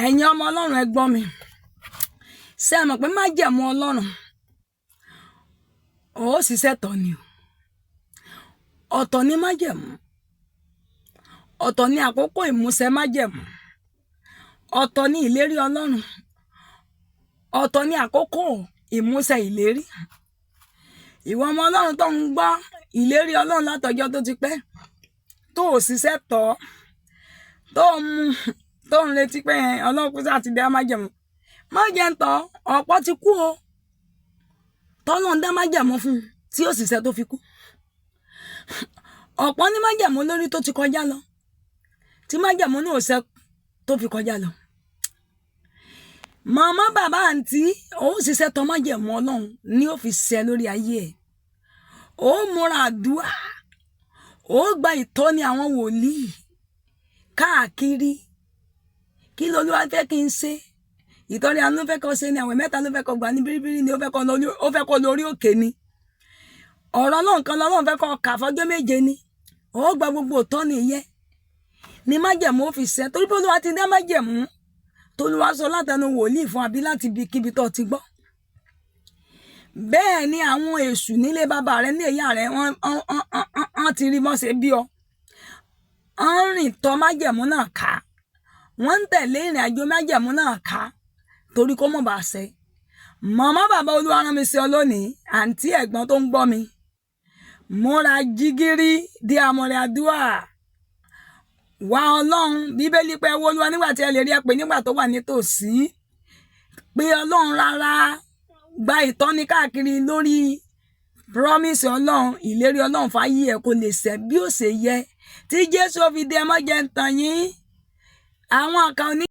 ẹ̀yin ọmọ Ọlọ́run ẹ gbọ́ mi ṣé ẹ mọ̀ pé májẹ̀mú Ọlọ́run ó ṣiṣẹ́ tọ̀ ni ọ̀tọ̀ ní májẹ̀mú ọ̀tọ̀ ní àkókò ìmúṣẹ májẹ̀mú ọ̀tọ̀ ní ìlérí Ọlọ́run ọ̀tọ̀ ní àkókò ìmúṣẹ ìlérí ìwọ ọmọ Ọlọ́run tó ń gbọ́ ìlérí Ọlọ́run látọjọ́ tó ti pẹ́ tó ò ṣiṣẹ́ tọ̀ tó ń retí pé Ọlọ́run kú sáà ti dá májẹ̀mú májẹ̀ntọ́ ọ̀pọ̀ ti kú o tọ́lọ́run dá májẹ̀mú fún tí ó ṣiṣẹ́ tó fi kú ọ̀pọ̀ ní májẹ̀mú lórí tó ti kọjá lọ tí májẹ̀mú náà ṣe tó fi kọjá lọ màmá bàbá àǹtí ó ṣiṣẹ́ tọ̀ májẹ̀mú Ọlọ́run ní ó fi ṣẹ lórí ayé ẹ̀ ó múra àdúrà ó gba ìtọ́ni àwọn wòlíì káàkiri kí lolúwa fẹ́ kí n ṣe ìtọ́ni àánú fẹ́ kó ṣe ni àwẹ̀ mẹ́ta ló fẹ́ kó gbà ní bíríbírí ni ó fẹ́ kó lórí òkè ni ọ̀rọ̀ Ọlọ́run kan lọ́lọ́run fẹ́ kó kà fọ́jọ́ méje ni ó gba gbogbo ìtọ́ni yẹn ni májẹ̀mú ó fi ṣẹ torí pé Olúwa ti dá májẹ̀mú tolúwa sọ látẹnu wòlíì fún àbí láti ibikíbi tó ti gbọ́ bẹ́ẹ̀ ni àwọn èṣù nílé bàbá rẹ ní ìyá rẹ wọ́n ti rí mọ́ ṣe bí ọ wọ́n rìn tọ̀ májẹ̀mú náà ká wọ́n ń tẹ̀lé ìrìn àjò májẹ̀mú náà ká torí kó mọ̀ bá ṣẹ màmá bàbá Olúwa rán mi sí ọ lónìí àǹtí ẹ̀gbọ́n tó ń gbọ́ mi múra jígírí di àmọ̀rẹ́ àdúrà wá Ọlọ́run bíbélì pé wo Olúwa nígbà tí ẹ lè rí ẹ pé nígbà tó wà nítòsí pé Ọlọ́run rárá gba ìtọ́ni káàkiri lórí promise Ọlọ́run ìlérí Ọlọ́run fáyé ẹ kò lè ṣẹ bí ó ṣe yẹ tí Jésù fi dé ẹ má jẹ́ ń tàn yín àwọn kan ní.